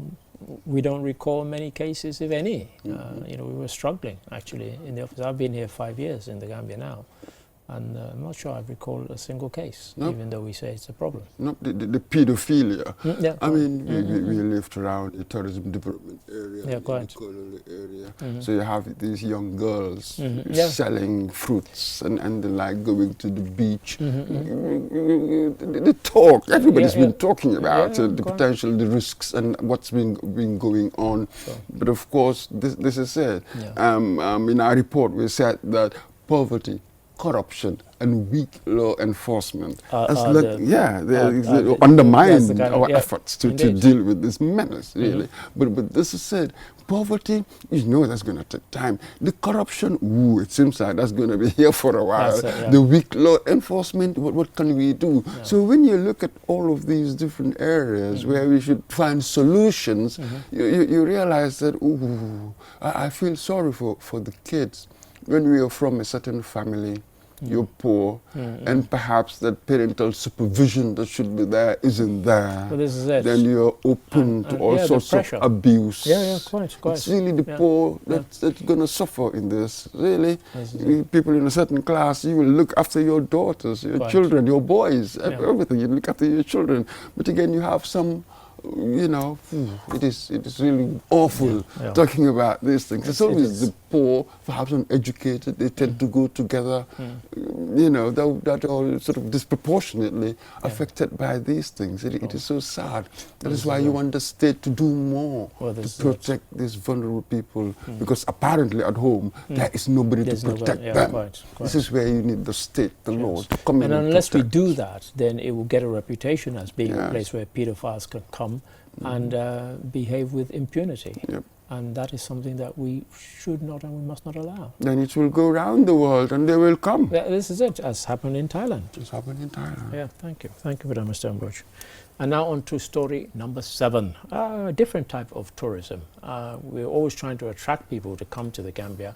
Speaker 1: we don't recall many cases, if any. You know, we were struggling, actually, in the office. I've been here 5 years in the Gambia now. And I'm not sure I've recalled a single case, even though we say it's a problem.
Speaker 2: No, the pedophilia. I mean, we lived around the tourism development area, the colonial area. So you have these young girls selling fruits and the like, going to the beach. The talk, everybody's been talking about the potential, the risks, and what's been going on. But of course, this is it. In our report, we said that poverty, corruption, and weak law enforcement undermine our efforts to deal with this menace, really. But this is it. Poverty, you know that's going to take time. The corruption, it seems like that's going to be here for a while. The weak law enforcement, what can we do? So when you look at all of these different areas where we should find solutions, you realize that, I feel sorry for the kids. When we are from a certain family, you're poor, and perhaps that parental supervision that should be there isn't there.
Speaker 1: Well, this is it.
Speaker 2: Then you're open to all sorts of abuse.
Speaker 1: Quite.
Speaker 2: It's really the poor that's going to suffer in this. Really, people in a certain class, you will look after your daughters, your children, your boys, everything. You look after your children. But again, you have some, you know, it is really awful talking about these things. It's always the poor, perhaps uneducated, they tend to go together, you know, that are sort of disproportionately affected by these things. It is so sad. That is why you want the state to do more to protect these vulnerable people, because apparently at home there is nobody to protect them. This is where you need the state, the laws to come in.
Speaker 1: And unless we do that, then it will get a reputation as being a place where pedophiles can come and behave with impunity. And that is something that we should not and we must not allow.
Speaker 2: Then it will go around the world and they will come.
Speaker 1: This is it, as happened in Thailand.
Speaker 2: It's happened in Thailand.
Speaker 1: Yeah, thank you. Thank you for that, Mr. Mboch. And now on to story number 7, a different type of tourism. We're always trying to attract people to come to the Gambia,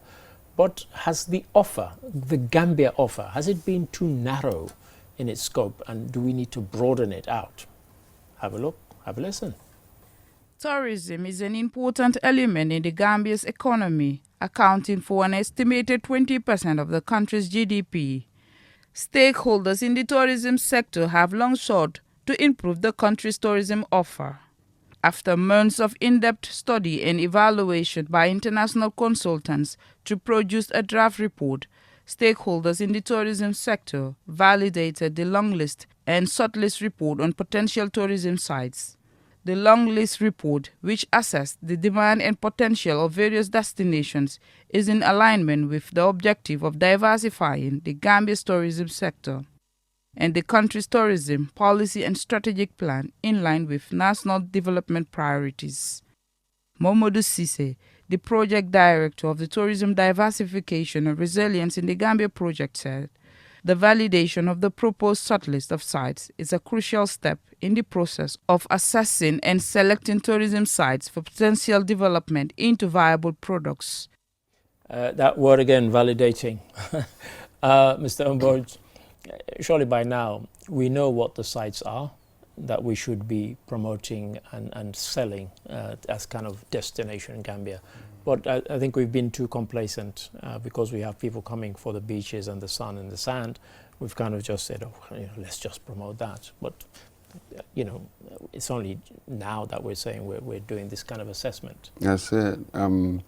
Speaker 1: but has the offer, the Gambia offer, has it been too narrow in its scope, and do we need to broaden it out? Have a look, have a listen.
Speaker 10: Tourism is an important element in the Gambia's economy, accounting for an estimated 20% of the country's GDP. Stakeholders in the tourism sector have long sought to improve the country's tourism offer. After months of in-depth study and evaluation by international consultants to produce a draft report, stakeholders in the tourism sector validated the long list and shortlist report on potential tourism sites. The long list report, which assessed the demand and potential of various destinations, is in alignment with the objective of diversifying the Gambia's tourism sector and the country's tourism policy and strategic plan in line with national development priorities. Momodu Sise, the project director of the Tourism Diversification and Resilience in the Gambia project, said, the validation of the proposed shortlist of sites is a crucial step in the process of assessing and selecting tourism sites for potential development into viable products.
Speaker 1: That word again, validating. Mr. Mboch, surely by now we know what the sites are that we should be promoting and selling as kind of destination Gambia. But I think we've been too complacent because we have people coming for the beaches and the sun and the sand. We've kind of just said, oh, let's just promote that. But it's only now that we're saying we're doing this kind of assessment.
Speaker 2: That's it. And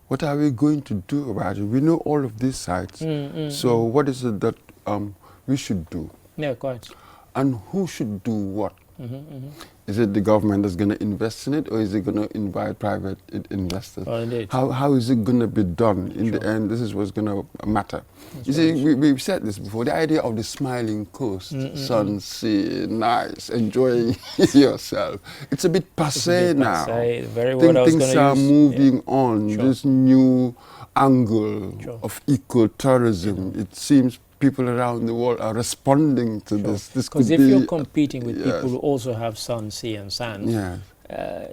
Speaker 2: what are we going to do about it? We know all of these sites. So what is it that we should do?
Speaker 1: Yeah, quite.
Speaker 2: And who should do what? Is it the government that's going to invest in it, or is it going to invite private investors?
Speaker 1: Well, indeed.
Speaker 2: How is it going to be done? In the end, this is what's going to matter. You see, we've said this before, the idea of the smiling coast, sun, sea, nice, enjoying yourself. It's a bit passé now.
Speaker 1: Passé, the very word I was
Speaker 2: Things
Speaker 1: gonna
Speaker 2: are
Speaker 1: use.
Speaker 2: moving on, this new angle of ecotourism. It seems people around the world are responding to this. This could
Speaker 1: because if
Speaker 2: be,
Speaker 1: you're competing with people who also have sun, sea and sand,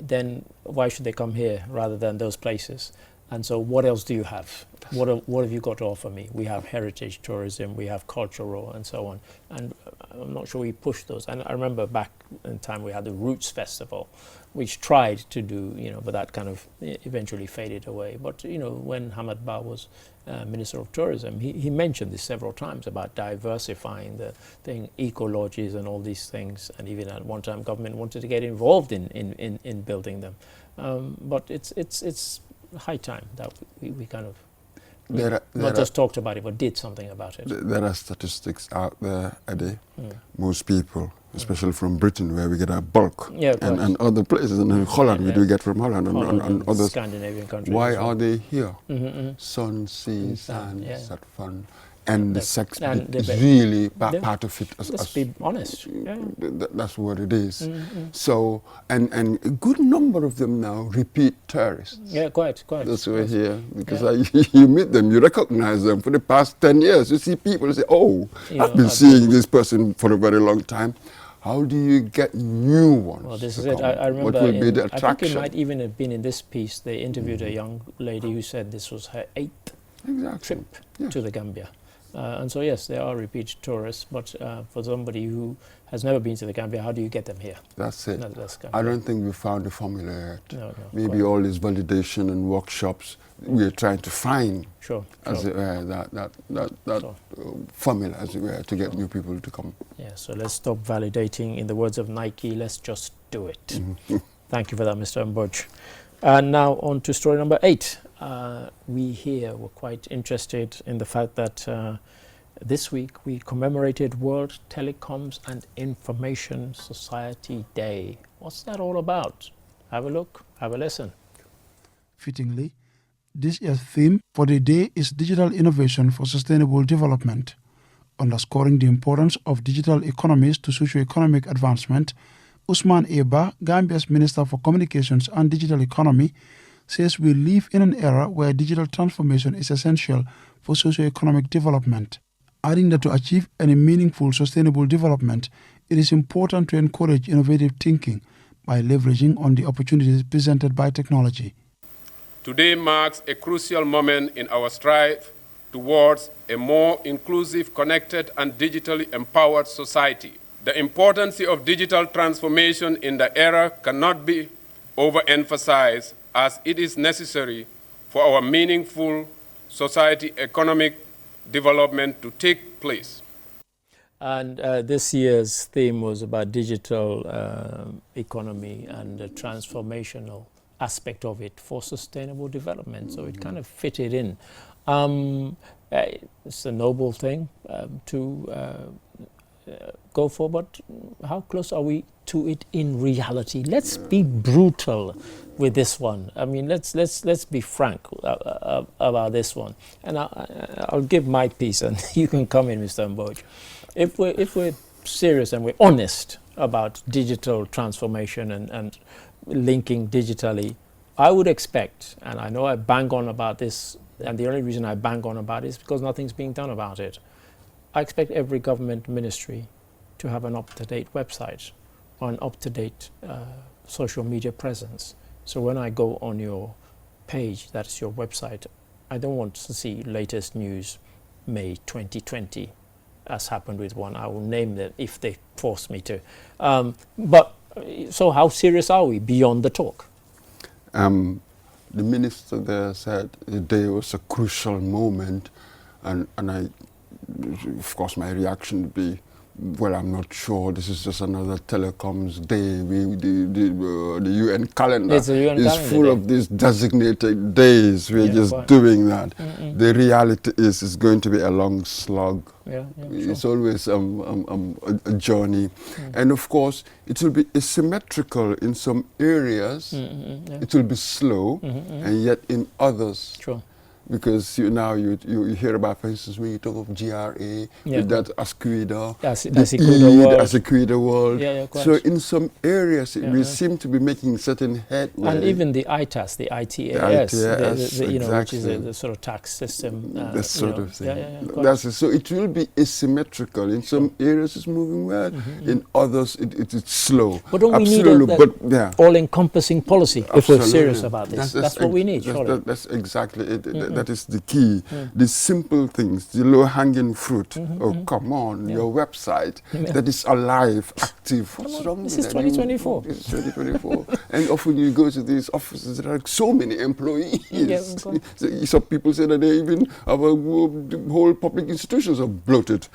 Speaker 1: then why should they come here rather than those places? And so what else do you have? What have you got to offer me? We have heritage tourism, we have cultural and so on. And I'm not sure we push those. And I remember back in time we had the Roots Festival, which tried to do, but that kind of eventually faded away. But, when Hamad Ba was Minister of Tourism, he mentioned this several times about diversifying the thing, eco-lodges and all these things. And even at one time, government wanted to get involved in building them. But it's high time that we kind of not just talked about it, but did something about it.
Speaker 2: There are statistics out there, Eddie. Most people, especially from Britain, where we get our bulk, and other places, and in Holland, we do get from Holland, and other
Speaker 1: Scandinavian countries.
Speaker 2: Why are they here? Sun, sea, sand, that fun. And the sex is really part of it.
Speaker 1: Let's be honest.
Speaker 2: That's what it is. So, and a good number of them now repeat tourists.
Speaker 1: Yeah, quite.
Speaker 2: That's why here, because you meet them, you recognize them for the past 10 years. You see people say, oh, I've been seeing this person for a very long time. How do you get new ones?
Speaker 1: Well, this is it. I remember
Speaker 2: what will be the attraction?
Speaker 1: I think it might even have been in this piece, they interviewed a young lady who said this was her 8th trip to the Gambia. And so, yes, there are repeat tourists, but for somebody who has never been to the Gambia, how do you get them here?
Speaker 2: That's it.
Speaker 1: That's
Speaker 2: I don't think we found the formula yet.
Speaker 1: No,
Speaker 2: maybe all these validation and workshops, we're trying to find as it were, that formula, as it were, to get new people to come.
Speaker 1: Yeah, so let's stop validating. In the words of Nike, let's just do it. Thank you for that, Mr. Mboj. And now on to story number 8. We here were quite interested in the fact that this week we commemorated World Telecoms and Information Society Day. What's that all about? Have a look, have a listen.
Speaker 16: Fittingly, this year's theme for the day is Digital Innovation for Sustainable Development. Underscoring the importance of digital economies to socio-economic advancement, Usman Ba, Gambia's Minister for Communications and Digital Economy, says we live in an era where digital transformation is essential for socio-economic development, adding that to achieve any meaningful sustainable development, it is important to encourage innovative thinking by leveraging on the opportunities presented by technology.
Speaker 17: Today marks a crucial moment in our strive towards a more inclusive, connected, and digitally empowered society. The importance of digital transformation in the era cannot be overemphasized, as it is necessary for our meaningful society economic development to take place.
Speaker 1: And this year's theme was about digital economy and the transformational aspect of it for sustainable development. So it kind of fitted in. It's a noble thing to go for, but how close are we to it in reality? Let's be brutal with this one. I mean, let's be frank about this one. And I'll give my piece, and you can come in, Mr. Mboj. If we're serious and we're honest about digital transformation and linking digitally, I would expect, and I know I bang on about this, and the only reason I bang on about it is because nothing's being done about it. I expect every government ministry to have an up-to-date website or an up-to-date social media presence. So when I go on your page, that's your website, I don't want to see latest news May 2020, as happened with one. I will name them if they force me to. So how serious are we beyond the talk?
Speaker 2: The minister there said the day was a crucial moment, and I, of course, my reaction would be, well, I'm not sure. This is just another telecoms day. The UN calendar is full of these designated days. We're just doing that. The reality is it's going to be a long slog. It's always a journey. And of course, it will be asymmetrical in some areas. It will be slow, and yet in others. Because you hear about, for instance, when you talk of GRA, with that Asquida, the Asquida world. So in some areas, we seem to be making certain headway.
Speaker 1: And even the ITAS, the ITAS, which is the sort of tax system.
Speaker 2: That sort of thing. So it will be asymmetrical. In some areas, it's moving well. In others, it's slow.
Speaker 1: But don't we need all-encompassing policy if we're serious about this? That's what we need, surely.
Speaker 2: That's exactly it. That is the key. The simple things, the low-hanging fruit. Oh, come on, your website that is alive, active. What's wrong with that?
Speaker 1: This is 2024.
Speaker 2: This is 2024. And often you go to these offices, there are so many employees. Some people say that the whole public institutions are bloated.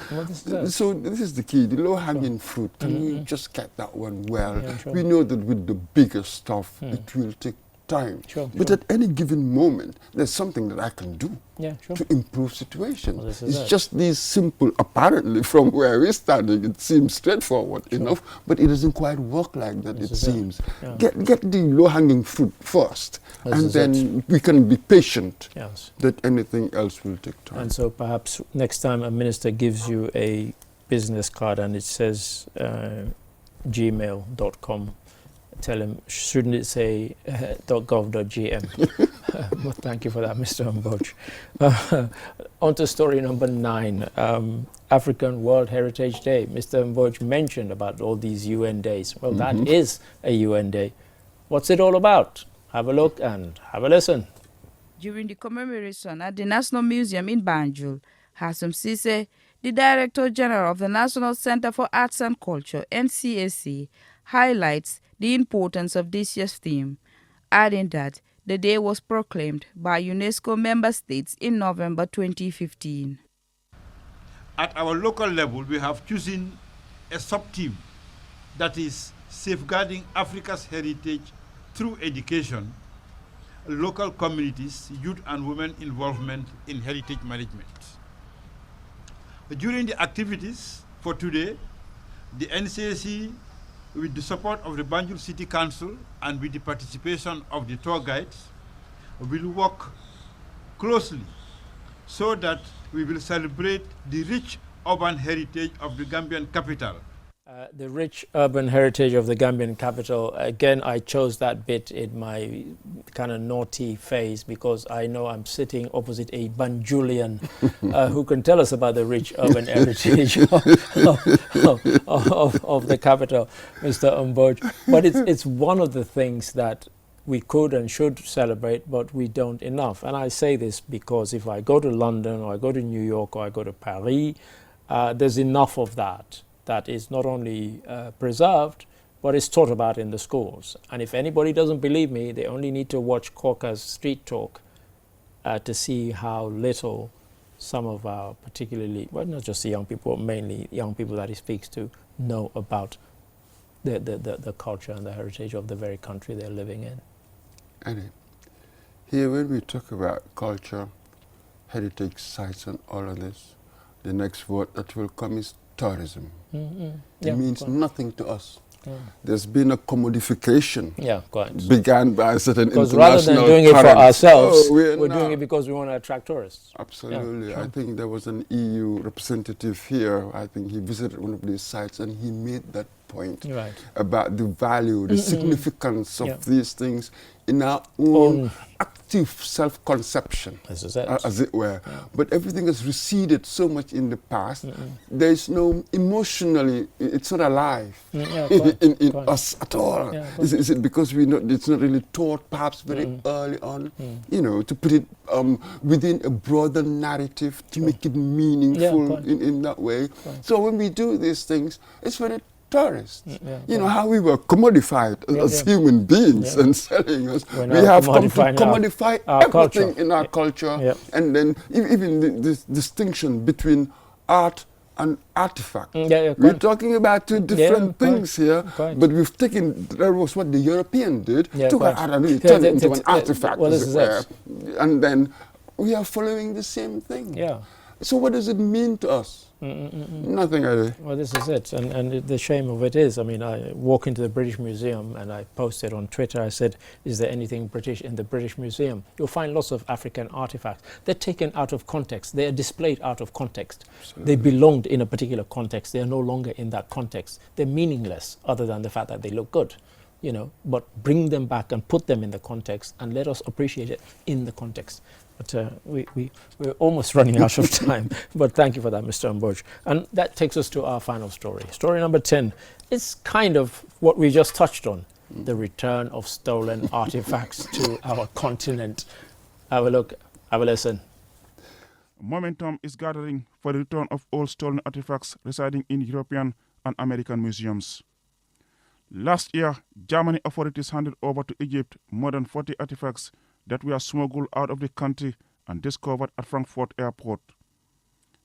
Speaker 2: So this is the key, the low-hanging fruit. Can we just get that one well? We know that with the bigger stuff, it will take time. But at any given moment, there's something that I can do to improve situation. It's just these simple, apparently from where we're standing, it seems straightforward enough, but it doesn't quite work like that, it seems. Get the low-hanging fruit first, and then we can be patient that anything else will take time.
Speaker 1: And so perhaps next time a minister gives you a business card and it says gmail.com, tell him, shouldn't it say .gov.gm? But thank you for that, Mr. Mboj. On to story number 9, African World Heritage Day. Mr. Mboj mentioned about all these UN days. Well, that is a UN day. What's it all about? Have a look and have a listen.
Speaker 10: During the commemoration at the National Museum in Banjul, Hassam Sise, the Director General of the National Center for Arts and Culture, NCAC, highlights the importance of this year's theme, adding that the day was proclaimed by UNESCO member states in November 2015.
Speaker 18: At our local level, we have chosen a sub-theme that is safeguarding Africa's heritage through education, local communities, youth and women involvement in heritage management. During the activities for today, the NCAC, with the support of the Banjul City Council and with the participation of the tour guides, will work closely so that we will celebrate the rich urban heritage of the Gambian capital.
Speaker 1: The rich urban heritage of the Gambian capital, again, I chose that bit in my kind of naughty phase because I know I'm sitting opposite a Banjulian who can tell us about the rich urban heritage of the capital, Mr. Mboj. But it's one of the things that we could and should celebrate, but we don't enough. And I say this because if I go to London or I go to New York or I go to Paris, there's enough of that is not only preserved, but is taught about in the schools. And if anybody doesn't believe me, they only need to watch Corker's Street Talk to see how little some of our particularly, well, not just the young people, but mainly young people that he speaks to, know about the culture and the heritage of the very country they're living in.
Speaker 2: Annie, here when we talk about culture, heritage sites and all of this, the next word that will come is tourism. It means nothing to us. There's been a commodification began by a certain international
Speaker 1: rather than doing it for ourselves, we're doing it because we want to attract tourists.
Speaker 2: Absolutely. I think there was an EU representative here. I think he visited one of these sites and he made that point about the value, the significance of these things in our own positive self-conception, as it were.
Speaker 1: Yeah.
Speaker 2: But everything has receded so much in the past. There is no emotionally, it's not alive in us at all.
Speaker 1: Yeah,
Speaker 2: is it because it's not really taught perhaps very early on, you know, to put it within a broader narrative, to make it meaningful in that way. So when we do these things, it's very tourists. You know, how we were commodified as human beings and selling us. We have come to commodify everything in our culture. And then even this distinction between art and artifact. We're talking about two different things here, but we've taken, that was what the European did, took an art and really turned it into an artifact, as it were. And then we are following the same thing. So what does it mean to us? Nothing, really.
Speaker 1: Well, this is it, and the shame of it is, I mean, I walk into the British Museum and I posted on Twitter, I said, is there anything British in the British Museum? You'll find lots of African artifacts. They're taken out of context. They are displayed out of context. Absolutely. They belonged in a particular context. They are no longer in that context. They're meaningless, other than the fact that they look good, you know, but bring them back and put them in the context and let us appreciate it in the context. But we're almost running out of time. But thank you for that, Mr. Mboj. And that takes us to our final story. Story number 10 is kind of what we just touched on, the return of stolen artifacts to our continent. Have a look, have a listen.
Speaker 11: Momentum is gathering for the return of all stolen artifacts residing in European and American museums. Last year, Germany authorities handed over to Egypt more than 40 artifacts that were smuggled out of the country and discovered at Frankfurt Airport.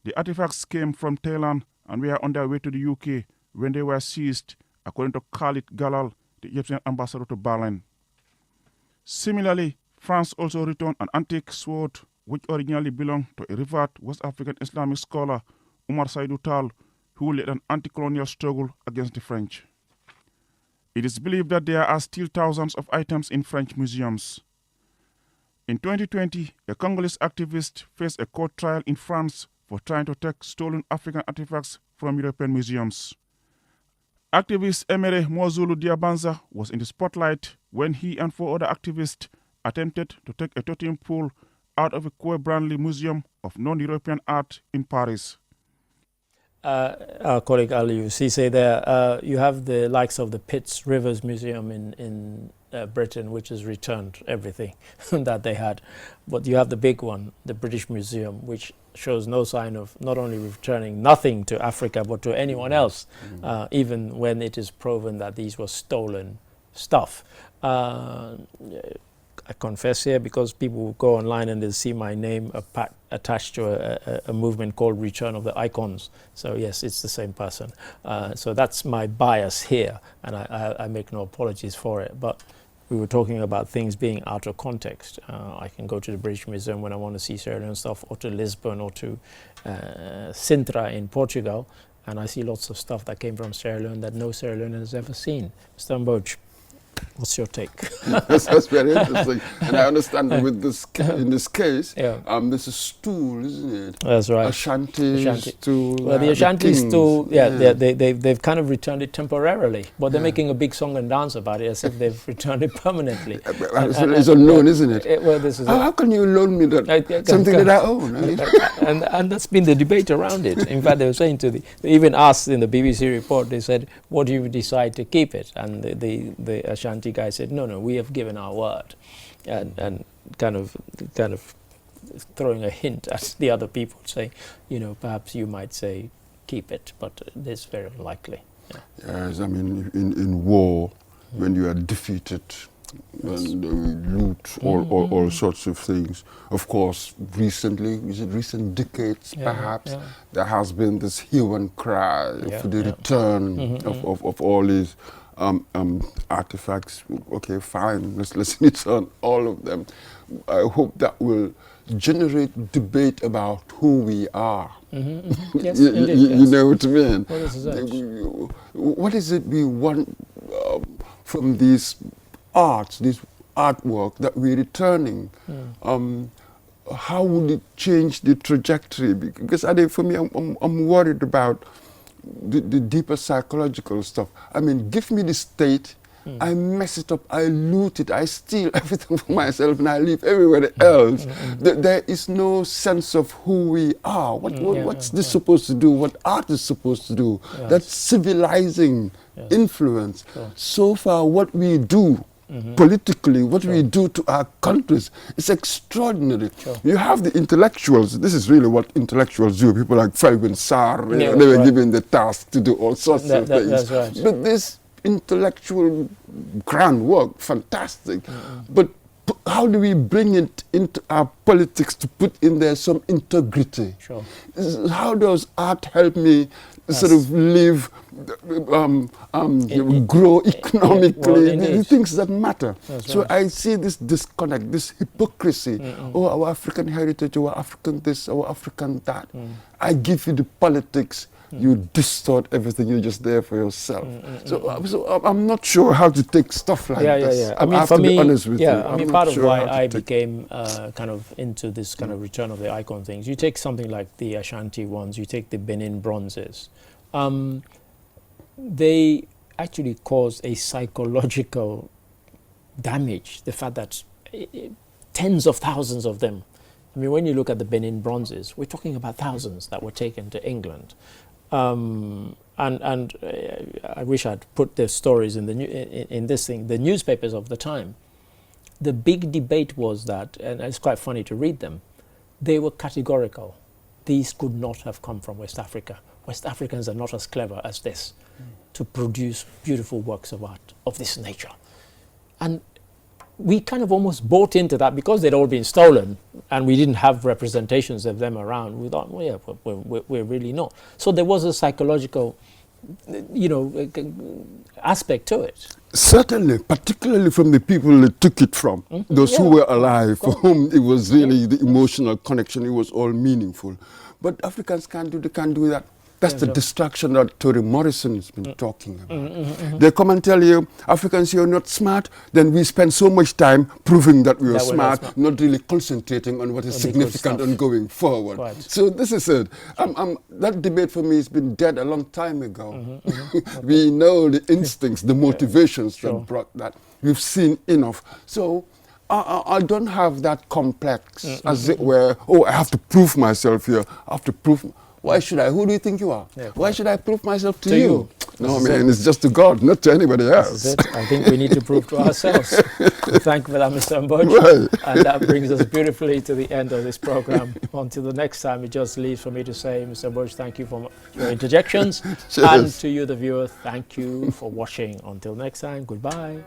Speaker 11: The artifacts came from Thailand and were on their way to the UK when they were seized, according to Khalid Galal, the Egyptian ambassador to Berlin. Similarly, France also returned an antique sword which originally belonged to a revered West African Islamic scholar, Umar Saidou Tal, who led an anti-colonial struggle against the French. It is believed that there are still thousands of items in French museums. In 2020, a Congolese activist faced a court trial in France for trying to take stolen African artifacts from European museums. Activist Emere Mwazulu Diabanza was in the spotlight when he and 4 other activists attempted to take a totem pole out of a Quai Branly Museum of Non-European Art in Paris.
Speaker 1: Our colleague Aliou Cisse there, you have the likes of the Pitts Rivers Museum in Britain, which has returned everything that they had. But you have the big one, the British Museum, which shows no sign of not only returning nothing to Africa, but to anyone else, even when it is proven that these were stolen stuff. I confess here, because people will go online and they'll see my name attached to a movement called Return of the Icons. So yes, it's the same person. So that's my bias here, and I make no apologies for it. But we were talking about things being out of context. I can go to the British Museum when I want to see Sierra Leone stuff, or to Lisbon, or to Sintra in Portugal, and I see lots of stuff that came from Sierra Leone that no Sierra Leonean has ever seen. Mr. Mboj, what's your take?
Speaker 2: That's very interesting. And I understand that with this, in this case, there's a stool, isn't it?
Speaker 1: That's right.
Speaker 2: Ashanti stool.
Speaker 1: Well, the Ashanti stool, they've kind of returned it temporarily, but they're making a big song and dance about it as if they've returned it permanently.
Speaker 2: It's unknown, isn't it?
Speaker 1: Well, this is
Speaker 2: how can you loan me that something that I own?
Speaker 1: And that's been the debate around it. In fact, they were saying they even asked in the BBC report, they said, what do you decide to keep it? And the Ashanti guy said, no, we have given our word, and kind of throwing a hint at the other people, saying, you know, perhaps you might say keep it, but it's very unlikely.
Speaker 2: Yes, I mean, in war, when you are defeated, and they loot all sorts of things. Of course, recently, recent decades perhaps, there has been this hue and cry for the return of all these artifacts. Okay, fine, let's return all of them. I hope that will generate debate about who we are.
Speaker 1: Yes,
Speaker 2: you know what I mean?
Speaker 1: Well, this is it.
Speaker 2: What is it we want from these arts, this artwork that we're returning? How would it change the trajectory? Because for me, I'm worried about the deeper psychological stuff. I mean, give me the state I mess it up, I loot it, I steal everything for myself, and I leave everywhere else. There is no sense of who we are. What's this supposed to do? What art is supposed to do? That civilizing influence. So far, what we do politically, what we do to our countries is extraordinary. You have the intellectuals. This is really what intellectuals do. People like Felwin Sarr, they were given the task to do all sorts of things.
Speaker 1: That's right.
Speaker 2: But this intellectual grand work, fantastic. But how do we bring it into our politics to put in there some integrity? How does art help me sort of live, grow economically, the things that matter? So I see this disconnect, this hypocrisy. Oh, our African heritage, our African this, our African that. I give you the politics, you distort everything, you're just there for yourself. So I'm not sure how to take stuff like this.
Speaker 1: I mean,
Speaker 2: for me, honest with you.
Speaker 1: I mean, part of why I became kind of into this kind of return of the icon things, you take something like the Ashanti ones, you take the Benin bronzes, they actually cause a psychological damage. The fact that tens of thousands of them, I mean, when you look at the Benin bronzes, we're talking about thousands that were taken to England. And I wish I'd put the stories in the newspapers of the time. The big debate was that, and it's quite funny to read them, they were categorical. These could not have come from West Africa. West Africans are not as clever as this to produce beautiful works of art of this nature. And we kind of almost bought into that because they'd all been stolen and we didn't have representations of them around. We thought, well, yeah, we're really not. So there was a psychological, aspect to it.
Speaker 2: Certainly, particularly from the people that took it from, those who were alive, for whom it was really the emotional connection, it was all meaningful. But Africans can't do that. That's the distraction that Tori Morrison has been talking about. They come and tell you, Africans, you're not smart, then we spend so much time proving that we are smart, not really concentrating on what is significant and going forward. So this is it. That debate for me has been dead a long time ago. We know the instincts, the motivations that brought that. We've seen enough. So I don't have that complex, as it were, I have to prove myself here, I have to prove. Why should I? Who do you think you are? Why should I prove myself to you? No, man, it's just to God, not to anybody else.
Speaker 1: This is it. I think we need to prove to ourselves. Thank you for that, Mr. Mboj. And that brings us beautifully to the end of this program. Until the next time, it just leaves for me to say, Mr. Mboj, thank you for your interjections. And to you, the viewer, thank you for watching. Until next time, goodbye.